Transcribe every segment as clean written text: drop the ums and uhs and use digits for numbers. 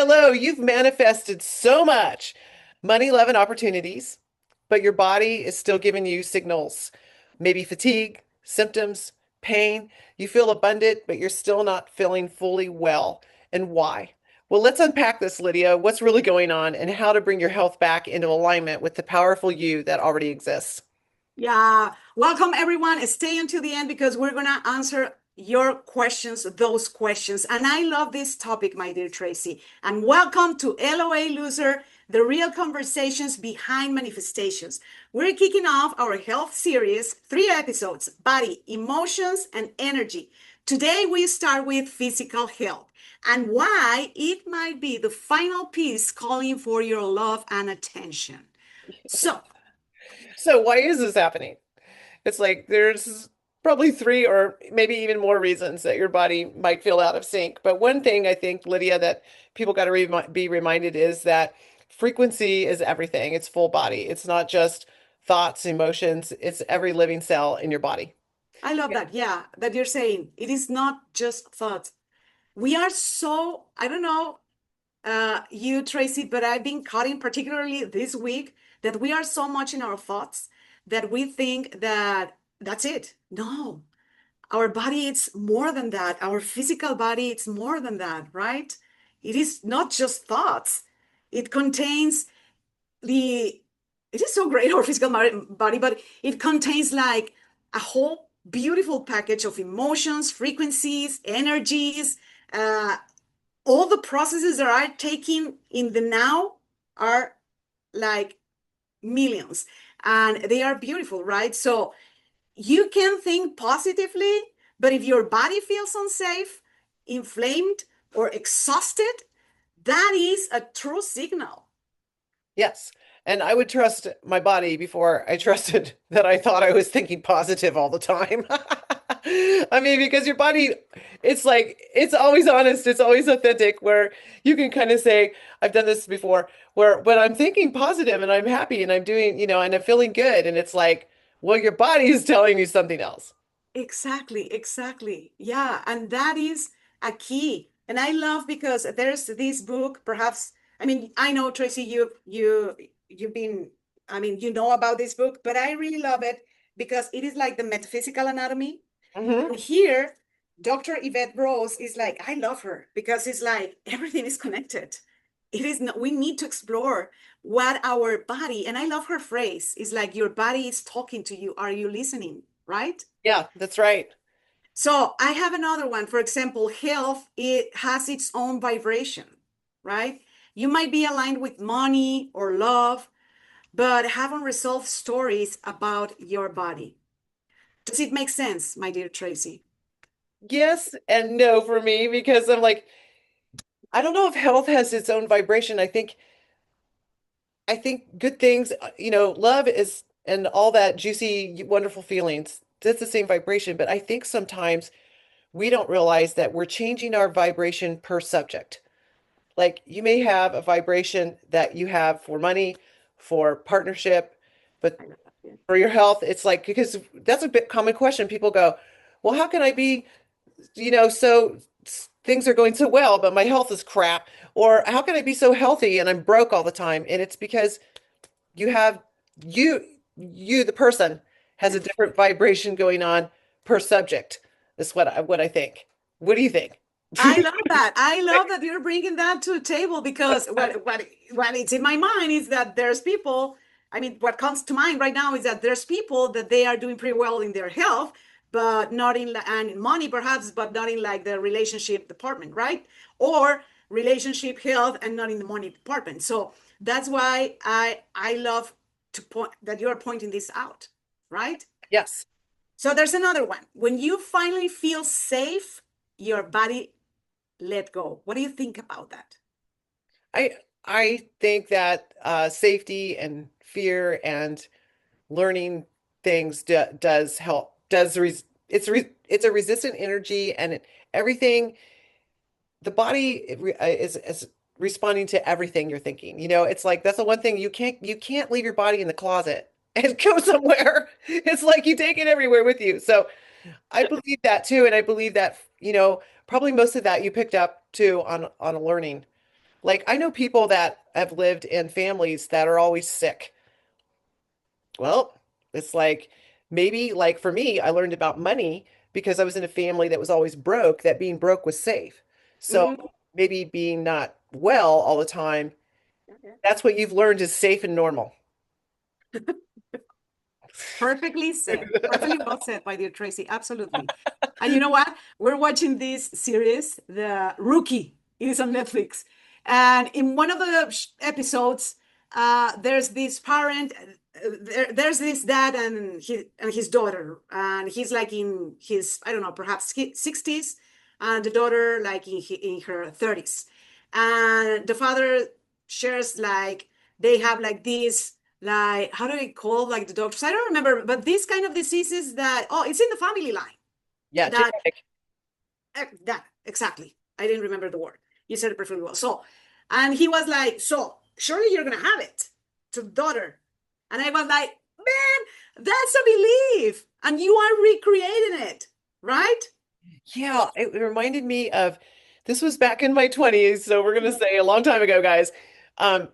hello. You've manifested so much money, love, and opportunities, but your body is still giving you signals, maybe fatigue, symptoms, pain. You feel abundant, but you're still not feeling fully well. And why? Well, let's unpack this, Lydia. What's really going on and how to bring your health back into alignment with the powerful you that already exists. Yeah, welcome everyone. Stay until the end because we're gonna answer your questions, those questions. And I love this topic, my dear Tracy. And welcome to LOA Loser, the real conversations behind manifestations. We're kicking off our health series, 3 episodes, body, emotions, and energy. Today we start with physical health and why it might be the final piece calling for your love and attention. So, So, why is this happening? It's like there's probably three or maybe even more reasons that your body might feel out of sync. But one thing I think, Lydia, that people got to be reminded is that frequency is everything. It's full body. It's not just thoughts, emotions, it's every living cell in your body. I love Yeah. that. Yeah, that you're saying it is not just thoughts. We are so, I don't know, you, Tracy, but I've been cutting particularly this week that we are so much in our thoughts that we think that that's it. No, our body, it's more than that. Our physical body, it's more than that, right? It is not just thoughts. It contains the it is so great our physical body, but it contains like a whole beautiful package of emotions, frequencies, energies. uh, all the processes that are taking in the now are like millions, and they are beautiful, right? So you can think positively, but if your body feels unsafe, inflamed, or exhausted, that is a true signal. Yes. And I would trust my body before I trusted that I thought I was thinking positive all the time. I mean, because your body, it's like, it's always honest, it's always authentic, where you can kind of say, I've done this before, where when I'm thinking positive and I'm happy and I'm doing, and I'm feeling good, and it's like, well, your body is telling you something else. Exactly, exactly. Yeah, and that is a key. And I love because there's this book, perhaps, I mean, I know Tracy, you've been, I mean, you know about this book, but I really love it because it is like the metaphysical anatomy. Hmm. And here, Dr. Yvette Rose is like, I love her because it's like everything is connected. It is not, we need to explore what our body, and I love her phrase, is like your body is talking to you. Are you listening? Right? Yeah, that's right. So I have another one. For example, health, it has its own vibration, right? You might be aligned with money or love, but haven't resolved stories about your body. Does it make sense, my dear Tracy? Yes and no for me because I'm like, I don't know if health has its own vibration. I think good things, love is and all that juicy, wonderful feelings, that's the same vibration. But I think sometimes we don't realize that we're changing our vibration per subject. Like you may have a vibration that you have for money, for partnership, but I love that. Yeah. for your health, it's like, because that's a bit common question. People go, well, how can I be, so things are going so well, but my health is crap? Or how can I be so healthy and I'm broke all the time? And it's because you have you the person has a different vibration going on per subject. That's what I think. What do you think? I love that. I love that you're bringing that to the table because what it's in my mind is that there's people. I mean, what comes to mind right now is that there's people that they are doing pretty well in their health, but not in and in money perhaps, but not in like the relationship department, right? Or relationship health and not in the money department. So that's why I love to point that you're pointing this out, right? Yes. So there's another one. When you finally feel safe, your body let go. What do you think about that? I think that safety and fear and learning things does help. It's a resistant energy, and everything. The body is responding to everything you're thinking. It's like that's the one thing you can't leave your body in the closet and go somewhere. It's like you take it everywhere with you. So I believe that too, and I believe that probably most of that you picked up too on a learning. Like I know people that have lived in families that are always sick. Well, it's like maybe like for me, I learned about money because I was in a family that was always broke, that being broke was safe. So Mhm. maybe being not well all the time, Okay. that's what you've learned is safe and normal. Perfectly said. Perfectly well said, my dear Tracy. Absolutely. And you know what? We're watching this series, The Rookie. It is on Netflix. And in one of the episodes, there's this parent, there's this dad and his daughter. And he's like in his, I don't know, perhaps 60s, and the daughter like in her 30s. And the father shares like they have like this like how do they call like the doctors? I don't remember, but these kind of diseases that it's in the family line. Yeah, That genetic. that exactly. I didn't remember the word. You said it perfectly well. So, and he was like, "So surely you're gonna have it to the daughter," and I was like, "Man, that's a belief, and you are recreating it, right?" Yeah, it reminded me of this was back in my 20s, so we're gonna say a long time ago, guys. Um,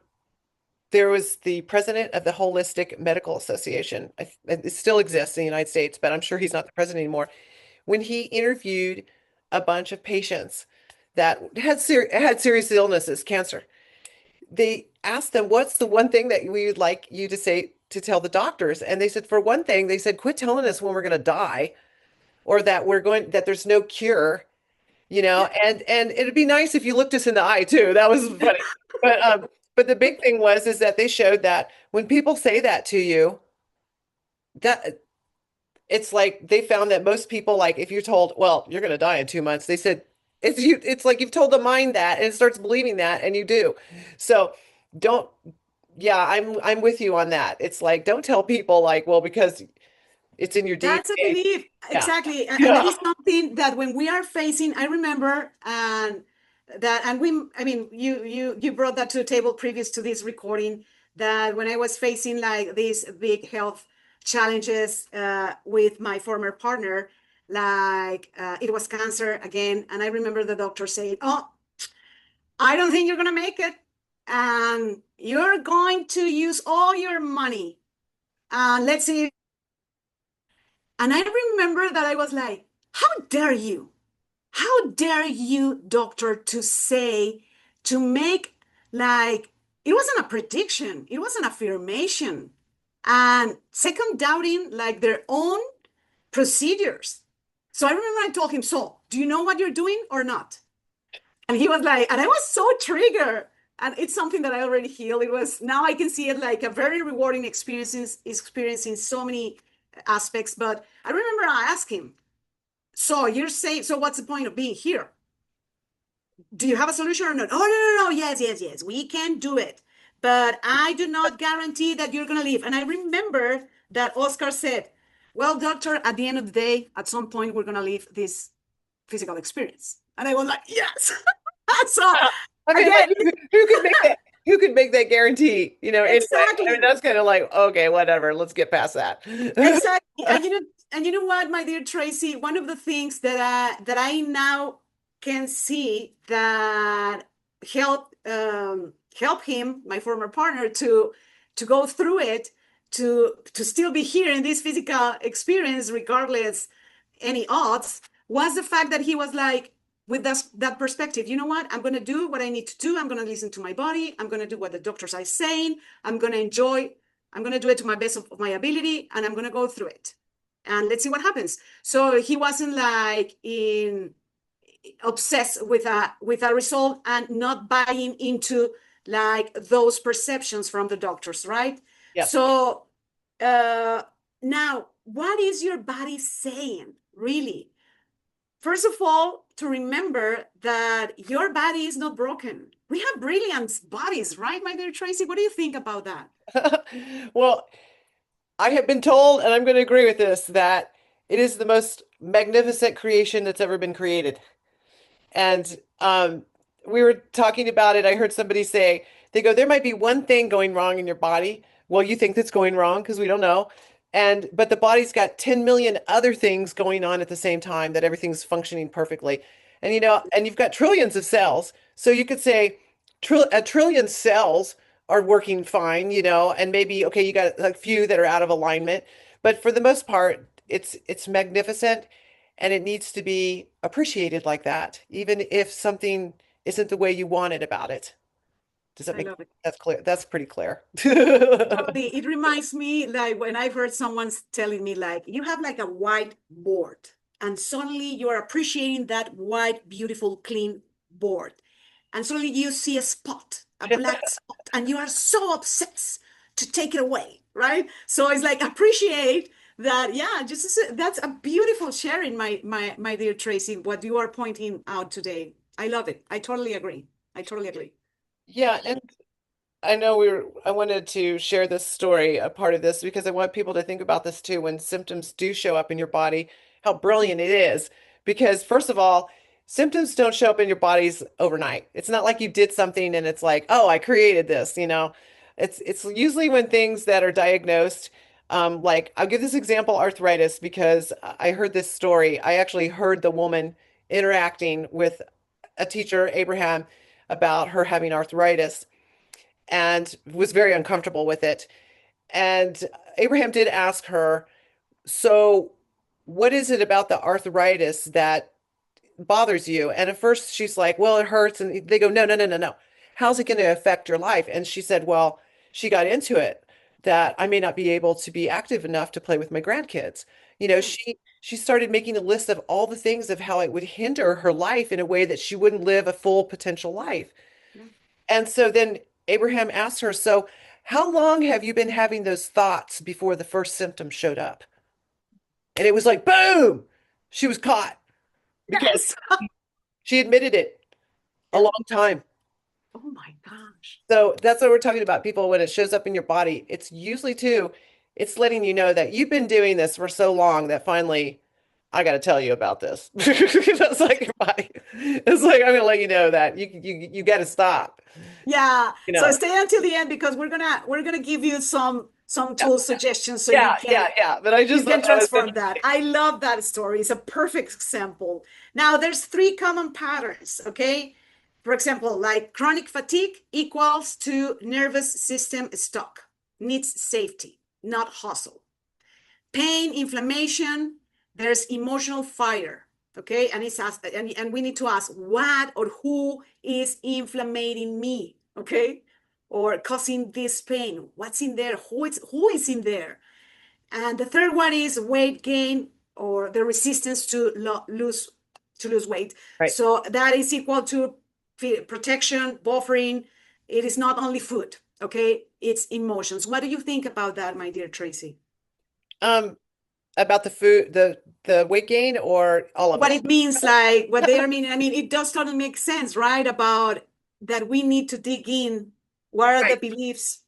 there was the president of the Holistic Medical Association. It still exists in the United States, but I'm sure he's not the president anymore. When he interviewed a bunch of patients that had serious illnesses, cancer, they asked them, "What's the one thing that we would like you to say to tell the doctors?" And they said, "For one thing, they said, quit telling us when we're going to die, or that there's no cure." Yeah, And it'd be nice if you looked us in the eye too. That was funny. But the big thing was is that they showed that when people say that to you, that it's like they found that most people, like if you're told, well, you're gonna die in 2 months, they said it's like you've told the mind that and it starts believing that and you do. So don't yeah, I'm with you on that. It's like don't tell people like, well, because it's in your that's a DNA. belief. Yeah. Exactly. And that Yeah. is something that when we are facing, I remember and I mean, you brought that to the table previous to this recording, that when I was facing like these big health challenges with my former partner, like it was cancer again. And I remember the doctor saying, "Oh, I don't think you're going to make it. And you're going to use all your money. Let's see." And I remember that I was like, how dare you? How dare you, doctor, to say, to make like, it wasn't a prediction, it was an affirmation. And second, doubting like their own procedures. So I remember I told him, "So, do you know what you're doing or not?" And he was like, and I was so triggered. And it's something that I already healed. It was now I can see it like a very rewarding experience in so many aspects. But I remember I asked him, "So you're saying, so what's the point of being here? Do you have a solution or not?" "Oh, no, no, no. Yes, yes, yes. We can do it. But I do not guarantee that you're going to leave." And I remember that Oscar said, "Well, doctor, at the end of the day, at some point, we're going to leave this physical experience." And I was like, yes. So I mean, but again, who could make that? Who could make that guarantee? Anyway, I mean, exactly. that's kind of like, okay, whatever. Let's get past that. Exactly. And you know what, my dear Tracy, one of the things that I now can see that help him, my former partner, to go through it, to still be here in this physical experience, regardless any odds, was the fact that he was like, with that perspective, you know what? I'm gonna do what I need to do. I'm gonna listen to my body. I'm gonna do what the doctors are saying. I'm gonna enjoy I'm going to do it to my best of my ability, and I'm going to go through it. And let's see what happens. So he wasn't like in obsessed with a result and not buying into like those perceptions from the doctors, right? Yep. So uh now what is your body saying really? First of all, to remember that your body is not broken. We have brilliant bodies, right, my dear Tracy? What do you think about that? Well, I have been told, and I'm going to agree with this, that it is the most magnificent creation that's ever been created. And we were talking about it. I heard somebody say, they go, there might be one thing going wrong in your body. Well, you think that's going wrong because we don't know. But the body's got 10 million other things going on at the same time that everything's functioning perfectly. And you've got trillions of cells. So you could say, a trillion cells are working fine, and maybe okay, you got a few that are out of alignment, but for the most part, it's magnificent and it needs to be appreciated like that, even if something isn't the way you want it about it. Does that I make love it. that's clear? That's pretty clear. Totally. It reminds me like when I've heard someone telling me like you have like a white board and suddenly you're appreciating that white, beautiful, clean board. And suddenly you see a spot, a black spot, and you are so obsessed to take it away, right? So it's like appreciate that. Yeah, just that's a beautiful sharing, my dear Tracy, what you are pointing out today. I love it. I totally agree. I totally agree. Yeah, and I wanted to share this story, a part of this, because I want people to think about this too when symptoms do show up in your body, how brilliant it is. Because first of all, symptoms don't show up in your bodies overnight. It's not like you did something and it's like, oh, I created this. It's usually when things that are diagnosed, like I'll give this example, arthritis, because I heard this story. I actually heard the woman interacting with a teacher, Abraham, about her having arthritis and was very uncomfortable with it. And Abraham did ask her, so what is it about the arthritis that bothers you? And at first she's like, well, it hurts. And they go, no, no, no, no, no. How's it going to affect your life? And she said, well, she got into it that I may not be able to be active enough to play with my grandkids. Yeah, She started making a list of all the things of how it would hinder her life in a way that she wouldn't live a full potential life. yeah. And so then Abraham asked her, so how long have you been having those thoughts before the first symptom showed up? And it was like, boom, she was caught because Yes. she admitted it a Yeah. long time. Oh my gosh. So that's what we're talking about, people, when it shows up in your body. It's usually too, it's letting you know that you've been doing this for so long that finally I got to tell you about this. That's like your body. It's like I'm going to let you know that you got to stop. Yeah. You So know. stay until the end because we're gonna give you some tool suggestions so Yeah, yeah, yeah. But I you just thought can that was transform that. I love that story. It's a perfect example. Now there's three common patterns, okay? For example, like chronic fatigue equals to nervous system stuck, needs safety, not hustle. Pain, inflammation, there's emotional fire. Okay. And it's asked, and we need to ask what or who is inflamming me. Okay. Or causing this pain. What's in there? Who is in there? And the third one is weight gain or the resistance to lose weight. right. So that is equal to protection, buffering. It is not only food, okay? It's emotions. What do you think about that, my dear Tracy? Um, about the food, the weight gain or all of What it. it means, like what they are meaning. I mean, it does totally make sense, right? About that we need to dig in. What are the Right. beliefs,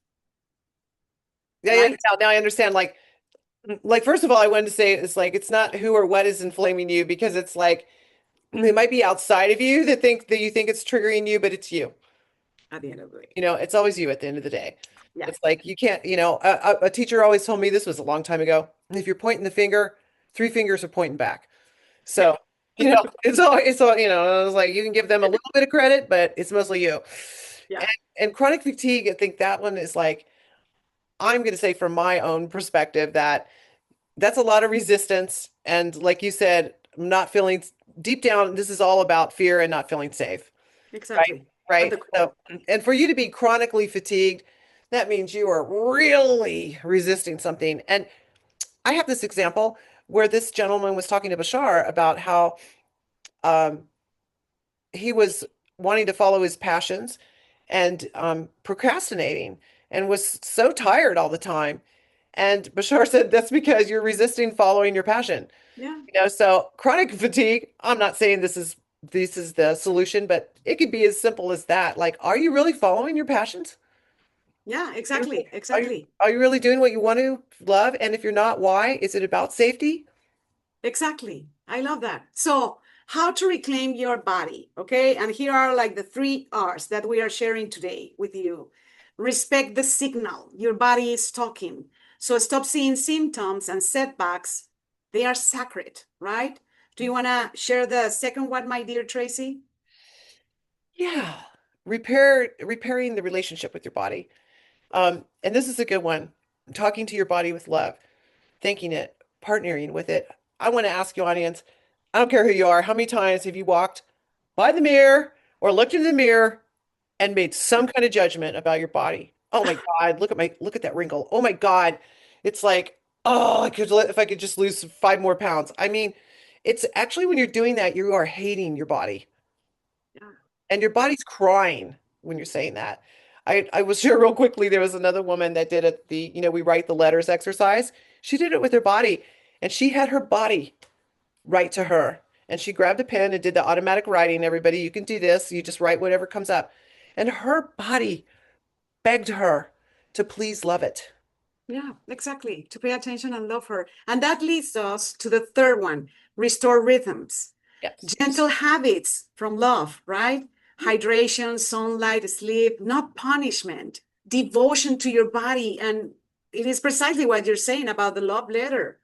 Yeah, yeah. right? Now I understand. Like first of all, I wanted to say it's like it's not who or what is inflaming you because it's like it might be outside of you that you think it's triggering you, but it's you. At the end of the day. It's always you at the end of the day. Yeah, It's like you can't, a teacher always told me this was a long time ago. If you're pointing the finger, three fingers are pointing back. yeah, So, it's all, I was like, you can give them a little bit of credit, but it's mostly you. yeah, And, and chronic fatigue, I think that one is like, I'm going to say from my own perspective that that's a lot of resistance. And like you said, not feeling deep down, this is all about fear and not feeling safe. Right. exactly. At Right. the core. So, and for you to be chronically fatigued, that means you are really resisting something. And I have this example where this gentleman was talking to Bashar about how um, he was wanting to follow his passions and procrastinating and was so tired all the time. And Bashar said, that's because you're resisting following your passion. Yeah, So chronic fatigue, I'm not saying this is the solution, but it could be as simple as that. Like, are you really following your passions? yeah, Are you exactly, are you exactly. are you really doing what you want to love? And if you're not, why? Is it about safety? Exactly. I love that. So, how to reclaim your body. Okay. And here are like the three R's that we are sharing today with you. Respect the signal. Your body is talking. So, stop seeing symptoms and setbacks. They are sacred, right? Do you want to share the second one, my dear Tracy? Yeah. repairing the relationship with your body. And this is a good one. Talking to your body with love, thanking it, partnering with it. I want to ask you, audience, I don't care who you are, how many times have you walked by the mirror or looked in the mirror and made some kind of judgment about your body? Oh my God, look at that wrinkle. Oh my God. It's like, oh, if I could just lose 5 more pounds. I mean, it's actually when you're doing that, you are hating your body. Yeah. And your body's crying when you're saying that. I will share real quickly, there was another woman that did it, we write the letters exercise. She did it with her body, and she had her body write to her. And she grabbed a pen and did the automatic writing. Everybody, you can do this. You just write whatever comes up. And her body begged her to please love it. Yeah, exactly. To pay attention and love her. And that leads us to the third one, restore rhythms. Yes. Gentle habits from love, right? Hydration, sunlight, sleep, not punishment. Devotion to your body. And it is precisely what you're saying about the love letter.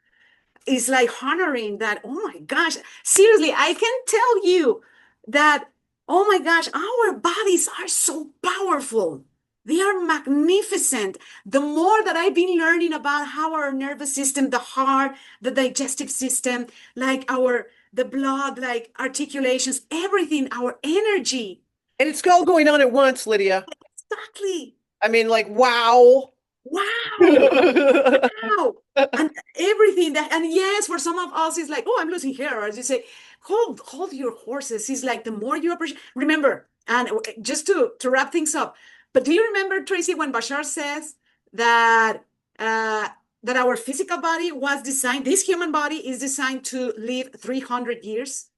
It's like honoring that. Oh my gosh, seriously, I can tell you that, oh my gosh, our bodies are so powerful. They are magnificent. The more that I've been learning about how our nervous system, the heart, the digestive system, like the blood, like articulations, everything, our energy. And it's all going on at once, Lydia. Exactly. I mean, like, wow. Wow. Wow. And everything that, and yes, for some of us, it's like, oh, I'm losing hair. Or as you say, hold your horses. It's like the more you appreciate, remember, and just to wrap things up, but do you remember, Tracy, when Bashar says that that our physical body was designed, this human body is designed to live 300 years?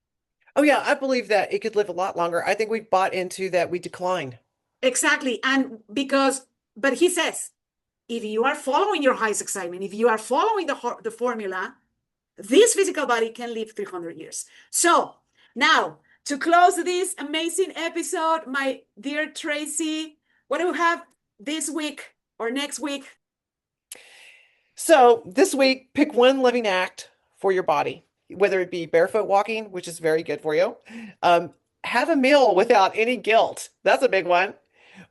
Oh yeah, I believe that it could live a lot longer. I think we've bought into that we decline. Exactly. And because, but he says, if you are following your highest excitement, if you are following the formula, this physical body can live 300 years. So now, to close this amazing episode, my dear Tracy, what do we have this week or next week? So this week, pick one living act for your body, whether it be barefoot walking, which is very good for you. Um, have a meal without any guilt. That's a big one.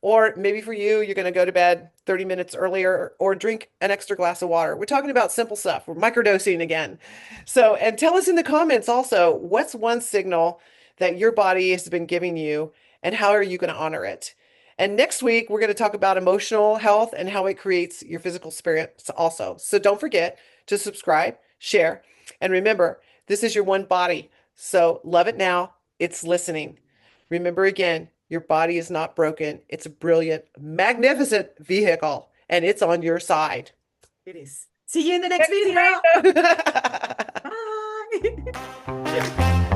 Or maybe for you, you're going to go to bed 30 minutes earlier or drink an extra glass of water. We're talking about simple stuff. We're microdosing again. So, and tell us in the comments also, what's one signal that your body has been giving you and how are you going to honor it? And next week, we're going to talk about emotional health and how it creates your physical spirits also. So don't forget to subscribe, share, and remember, this is your one body. So love it now. It's listening. Remember again, your body is not broken. It's a brilliant, magnificent vehicle, and it's on your side. It is. See you in the next Next video. video. Bye.